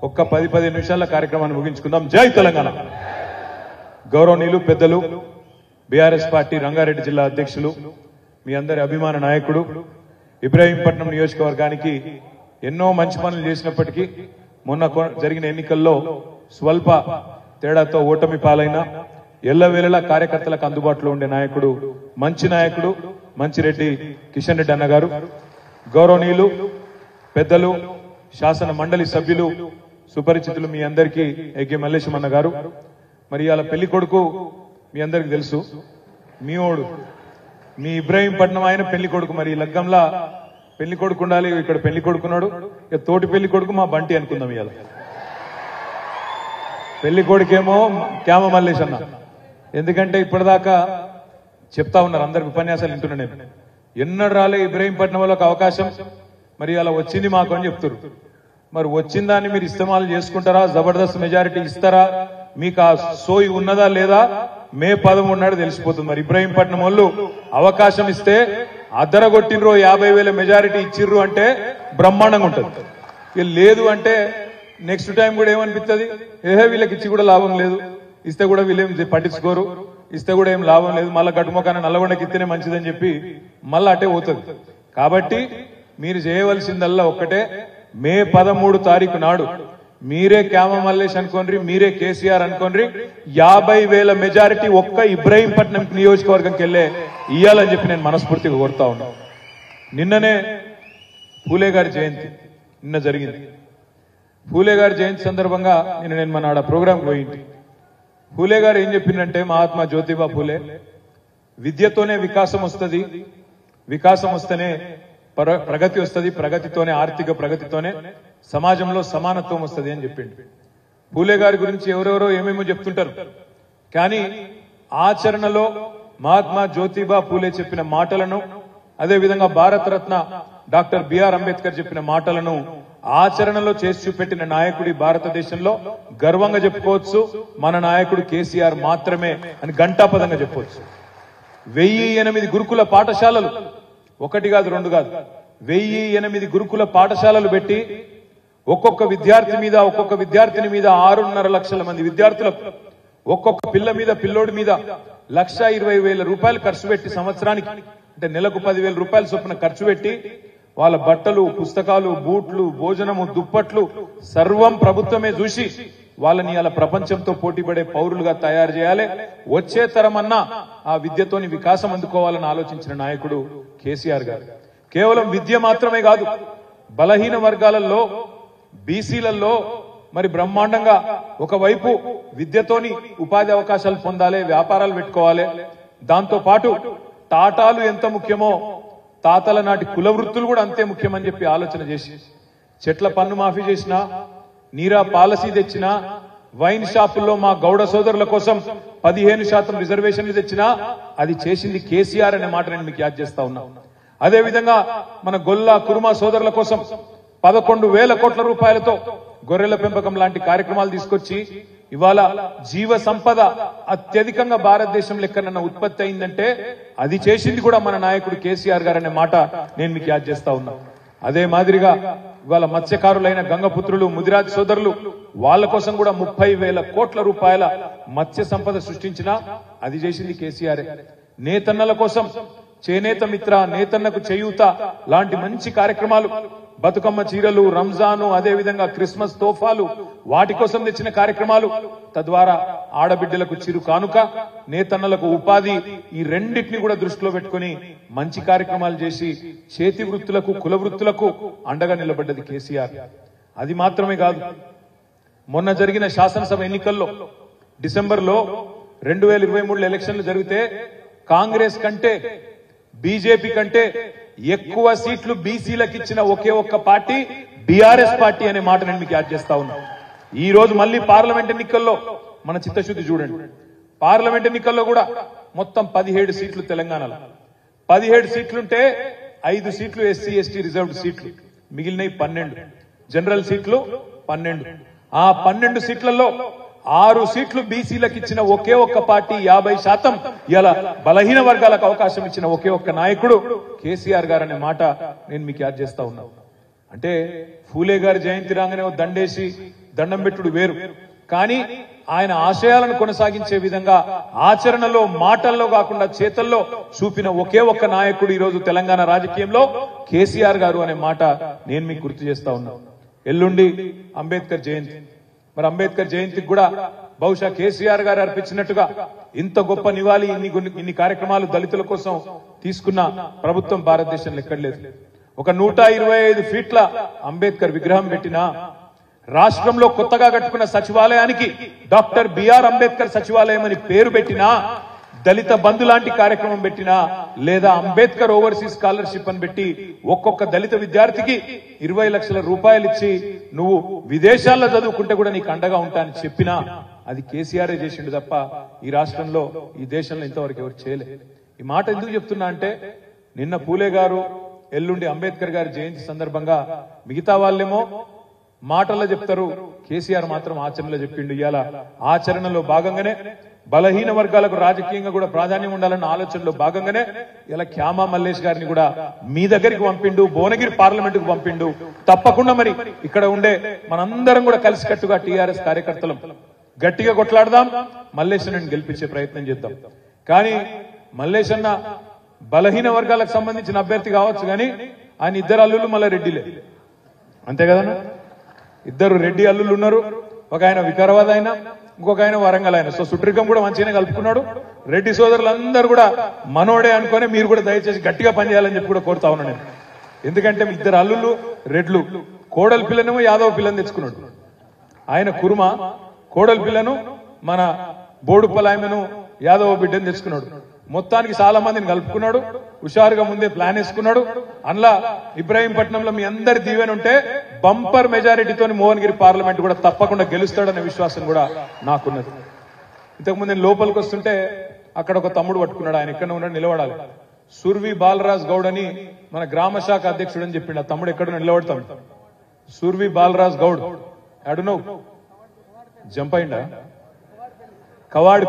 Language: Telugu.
ఒక్క 10-15 నిమిషాల కార్యక్రమాన్ని ముగించుకుందాం. జై తెలంగాణ. గౌరవనీయులు పెద్దలు బీఆర్ఎస్ పార్టీ రంగారెడ్డి జిల్లా అధ్యక్షులు మీ అందరి అభిమాన నాయకుడు ఇబ్రహీంపట్నం నియోజకవర్గానికి ఎన్నో మంచి పనులు చేసినప్పటికీ మొన్న జరిగిన ఎన్నికల్లో స్వల్ప తేడాతో ఓటమి పాలైన ఎల్లవేళలా కార్యకర్తలకు అందుబాటులో ఉండే నాయకుడు మంచిరెడ్డి కిషన్ రెడ్డి అన్నగారు, గౌరవనీయులు పెద్దలు శాసన మండలి సభ్యులు సుపరిచితులు మీ అందరికీ ఏకే మల్లేశం అన్న గారు. మరి ఇవాళ పెళ్లి కొడుకు మీ అందరికి తెలుసు, మీ ఇబ్రహీంపట్నం ఆయన పెళ్లి కొడుకు. మరి ఈ లగ్గంలా పెళ్లి కొడుకు ఉండాలి, ఇక్కడ పెళ్లి కొడుకున్నాడు. ఇక తోటి పెళ్లి కొడుకు మా బంటి అనుకుందాం. ఇవాళ పెళ్లి కొడుకేమో క్యామ మల్లేశ్ అన్న. ఎందుకంటే ఇప్పటిదాకా చెప్తా ఉన్నారు, అందరికి ఉపన్యాసాలు వింటున్నా నేను, ఎన్నడు రాలే ఇబ్రహీంపట్నం వాళ్ళకి అవకాశం, మరి అలా వచ్చింది మాకు అని చెప్తున్నారు. మరి వచ్చిన దాన్ని మీరు ఇస్తమాలు చేసుకుంటారా, జబర్దస్త్ మెజారిటీ ఇస్తారా, మీకు ఆ సోయి ఉన్నదా లేదా మే 13 నాడు తెలిసిపోతుంది. మరి ఇబ్రహీంపట్నం వాళ్ళు అవకాశం ఇస్తే అద్దరగొట్టినరో 50,000 మెజారిటీ ఇచ్చిర్రు అంటే బ్రహ్మాండంగా ఉంటుంది. లేదు అంటే నెక్స్ట్ టైం కూడా ఏమనిపిస్తుంది, వీళ్ళకి ఇచ్చి కూడా లాభం లేదు, ఇస్తే కూడా వీళ్ళేం పట్టించుకోరు, ఇస్తే కూడా ఏం లాభం లేదు, మళ్ళా గట్టుమొక్కన నల్లగొండకి ఇస్తేనే మంచిదని చెప్పి మళ్ళా అటే పోతుంది. కాబట్టి మీరు చేయవలసిందల్లా ఒక్కటే, మే 13 తారీఖు నాడు మీరే క్యామ మల్లేష్ అనుకోండి, మీరే కేసీఆర్ అనుకోండి, 50,000 మెజారిటీ ఒక్క ఇబ్రహీంపట్నం నియోజకవర్గంకి వెళ్ళే ఇయ్యాలని చెప్పి నేను మనస్ఫూర్తిగా కోరుతా ఉన్నాను. నిన్ననే పూలే గారి జయంతి నిన్న జరిగింది. పూలే గారి జయంతి సందర్భంగా నేను మన ఆడ ప్రోగ్రాంకి పోయింది. పూలే గారు ఏం చెప్పిందంటే, మహాత్మా జ్యోతిబా పూలే, విద్యతోనే వికాసం వస్తుంది, వికాసం వస్తేనే ప్రగతి వస్తుంది, ప్రగతితోనే ఆర్థిక ప్రగతితోనే సమాజంలో సమానత్వం వస్తుంది అని చెప్పిండు. పూలే గారి గురించి ఎవరెవరో ఏమేమో చెప్తుంటారు, కానీ ఆచరణలో మహాత్మా జ్యోతిబా పూలే చెప్పిన మాటలను, అదేవిధంగా భారతరత్న డాక్టర్ బిఆర్ అంబేద్కర్ చెప్పిన మాటలను ఆచరణలో చేసి చూపెట్టిన నాయకుడి భారతదేశంలో గర్వంగా చెప్పుకోవచ్చు, మన నాయకుడు కేసీఆర్ మాత్రమే అని ఘంటాపదంగా చెప్పవచ్చు. 1008 గురుకుల పాఠశాలలు, ఒకటి కాదు రెండు కాదు, 1008 గురుకుల పాఠశాలలు పెట్టి ఒక్కొక్క విద్యార్థి మీద ఒక్కొక్క విద్యార్థిని మీద 6.5 లక్షల మంది విద్యార్థులకు ఒక్కొక్క పిల్లోడి మీద 1,20,000 రూపాయలు ఖర్చు పెట్టి సంవత్సరానికి, అంటే నెలకు 10,000 రూపాయల చొప్పున ఖర్చు పెట్టి వాళ్ళ బట్టలు, పుస్తకాలు, బూట్లు, భోజనము, దుప్పట్లు సర్వం ప్రభుత్వమే చూసి వాళ్ళని అలా ప్రపంచంతో పోటీపడే పౌరులుగా తయారు చేయాలి, వచ్చే తరమన్నా ఆ విద్యతోని వికాసం అందుకోవాలని ఆలోచించిన నాయకుడు కేసీఆర్ గారు. కేవలం విద్య మాత్రమే కాదు, బలహీన వర్గాలలో, బీసీలలో మరి బ్రహ్మాండంగా ఒకవైపు విద్యతోని ఉపాధి అవకాశాలు పొందాలి, వ్యాపారాలు పెట్టుకోవాలి, దాంతో పాటు టాటాలు ఎంత ముఖ్యమో తాతల నాటి కుల వృత్తులు కూడా అంతే ముఖ్యమని చెప్పి ఆలోచన చేసి చెట్ల పన్ను మాఫీ చేసినా, నీరా పాలసీ తెచ్చినా, వైన్ షాపుల్లో మా గౌడ సోదరుల కోసం 15% రిజర్వేషన్లు తెచ్చినా అది చేసింది కేసీఆర్ అనే మాట నేను మీకు యాద్ చేస్తా ఉన్నా. అదేవిధంగా మన గొల్ల కురుమా సోదరుల కోసం 11,000 కోట్ల రూపాయలతో గొర్రెల పెంపకం లాంటి కార్యక్రమాలు తీసుకొచ్చి ఇవాళ జీవ సంపద అత్యధికంగా భారతదేశంలో ఎక్కడన్నా ఉత్పత్తి అయిందంటే అది చేసింది కూడా మన నాయకుడు కేసీఆర్ గారు అనే మాట నేను మీకు యాద్ చేస్తా ఉన్నా. అదే మాదిరిగా ఇవాళ మత్స్యకారులైన గంగపుత్రులు, ముదిరాజ్ సోదరులు, వాళ్ళ కోసం కూడా 30,000 కోట్ల రూపాయల మత్స్య సంపద సృష్టించినా అది చేసింది కేసీఆర్. నేతన్నల కోసం చేనేత మిత్ర, నేతన్నకు చేయూత లాంటి మంచి కార్యక్రమాలు, బతుకమ్మ చీరలు, రంజాను, అదేవిధంగా క్రిస్మస్ తోఫాలు, వాటి కోసం తెచ్చిన కార్యక్రమాలు, తద్వారా ఆడబిడ్డలకు చిరు కానుక, నేతన్నలకు ఉపాధి, ఈ రెండింటిని కూడా దృష్టిలో పెట్టుకుని మంచి కార్యక్రమాలు చేసి చేతి వృత్తులకు, కుల వృత్తులకు అండగా నిలబడ్డది కేసీఆర్. అది మాత్రమే కాదు, మొన్న జరిగిన శాసనసభ ఎన్నికల్లో డిసెంబర్లో 2023 ఎలక్షన్లు జరిగితే కాంగ్రెస్ కంటే బీజేపీ కంటే ఎక్కువ సీట్లు బీసీలకు ఇచ్చిన ఒకే ఒక్క పార్టీ బీఆర్ఎస్ పార్టీ అనే మాట నేను మీకు యాద్ చేస్తా ఉన్నా. ఈ రోజు మళ్ళీ పార్లమెంట్ ఎన్నికల్లో మన చిత్తశుద్ధి చూడండి. పార్లమెంట్ ఎన్నికల్లో కూడా మొత్తం 17 సీట్లు తెలంగాణలో, 17 సీట్లుంటే 5 సీట్లు ఎస్సీ ఎస్టీ రిజర్వ్డ్ సీట్లు, మిగిలినవి 12 జనరల్ సీట్లు 12. ఆ 12 సీట్లలో 6 సీట్లు బీసీలకు ఇచ్చిన ఒకే ఒక్క పార్టీ 50% ఇలా బలహీన వర్గాలకు అవకాశం ఇచ్చిన ఒకే ఒక్క నాయకుడు కేసీఆర్ గారు అనే మాట నేను మీకు యాద్ చేస్తా ఉన్నా. అంటే ఫూలే గారి జయంతి రాగానే దండేసి దండం పెట్టుడు వేరు, కానీ ఆయన ఆశయాలను కొనసాగించే విధంగా ఆచరణలో మాటల్లో కాకుండా చేతల్లో చూపిన ఒకే ఒక్క నాయకుడు ఈరోజు తెలంగాణ రాజకీయంలో కేసీఆర్ గారు అనే మాట నేను మీకు గుర్తు చేస్తా ఉన్నా. ఎల్లుండి అంబేద్కర్ జయంతి. మరి అంబేద్కర్ జయంతికి కూడా బహుశా కేసీఆర్ గారు అర్పించినట్టుగా ఇంత గొప్ప నివాళి ఇన్ని కార్యక్రమాలు దళితుల కోసం తీసుకున్న ప్రభుత్వం భారతదేశంలో ఎక్కడ లేదు. ఒక 125 ఫీట్ల అంబేద్కర్ విగ్రహం పెట్టినా, రాష్ట్రంలో కొత్తగా కట్టుకున్న సచివాలయానికి డాక్టర్ బిఆర్ అంబేద్కర్ సచివాలయం అని పేరు పెట్టినా, దళిత బంధు లాంటి కార్యక్రమం పెట్టినా, లేదా అంబేద్కర్ ఓవర్సీస్ స్కాలర్షిప్ అని పెట్టి ఒక్కొక్క దళిత విద్యార్థికి 20 లక్షల రూపాయలు ఇచ్చి నువ్వు విదేశాల్లో చదువుకుంటే కూడా నీకు అండగా ఉంటా అని చెప్పినా అది కేసీఆర్ చేసిండు తప్ప ఈ రాష్ట్రంలో ఈ దేశంలో ఇంతవరకు ఎవరు చేయలే. ఈ మాట ఎందుకు చెప్తున్నా అంటే, నిన్న పూలే గారు, ఎల్లుండి అంబేద్కర్ గారి జయంతి సందర్భంగా మిగతా వాళ్ళేమో మాటల్లో చెప్తారు, కేసీఆర్ మాత్రం ఆచరణలో చెప్పిండు. ఇవాళ ఆచరణలో భాగంగానే బలహీన వర్గాలకు రాజకీయంగా కూడా ప్రాధాన్యం ఉండాలన్న ఆలోచనలో భాగంగానే ఇలా క్యామా మల్లేష్ గారిని కూడా మీ దగ్గరికి పంపిండు, భువనగిరి పార్లమెంట్ కు పంపిండు. తప్పకుండా మరి ఇక్కడ ఉండే మనందరం కూడా కలిసికట్టుగా టీఆర్ఎస్ కార్యకర్తలు గట్టిగా కొట్లాడదాం, మల్లేష్ అన్నని గెలిపించే ప్రయత్నం చేద్దాం. కానీ మల్లేష్ అన్న బలహీన వర్గాలకు సంబంధించిన అభ్యర్థి కావచ్చు, కానీ ఆయన ఇద్దరు అల్లుళ్ళు మళ్ళీ రెడ్డిలే, అంతే కదన్నా? ఇద్దరు రెడ్డి అల్లుళ్ళు ఉన్నారు. ఒక ఆయన వికారాబాద్ ఆయన, ఇంకొక ఆయన వరంగల్ ఆయన. సో సుట్రికం కూడా మంచిగానే కలుపుకున్నాడు. రెడ్డి సోదరులందరూ కూడా మనోడే అనుకునే మీరు కూడా దయచేసి గట్టిగా పనిచేయాలని చెప్పి కూడా కోరుతా ఉన్నాను నేను. ఎందుకంటే ఇద్దరు అల్లుళ్ళు రెడ్లు, కోడలి పిల్లనేమో యాదవ్ పిల్లని తెచ్చుకున్నాడు ఆయన, కుర్మ కోడలి పిల్లను మన బోడుపలాయమను యాదవ్ బిడ్డను తెచ్చుకున్నాడు. మొత్తానికి చాలా మందిని కలుపుకున్నాడు, హుషారుగా ముందే ప్లాన్ వేసుకున్నాడు. అందులో ఇబ్రాహీంపట్నంలో మీ అందరి దీవెన ఉంటే బంపర్ మెజారిటీతో మోహన్గిరి పార్లమెంట్ కూడా తప్పకుండా గెలుస్తాడనే విశ్వాసం కూడా నాకున్నది. ఇంతకుముందు నేను లోపలికి వస్తుంటే అక్కడ ఒక తమ్ముడు పట్టుకున్నాడు, ఆయన ఎక్కడ ఉన్నాడు నిలబడాలి. సుర్వి బాలరాజ్ గౌడ్ అని మన గ్రామ శాఖ అధ్యక్షుడు అని చెప్పిండు. ఆ తమ్ముడు ఎక్కడ నిలబడతాడు? సుర్వి బాలరాజ్ గౌడ్ అడునవు జంప్ అయిందా? కవాడి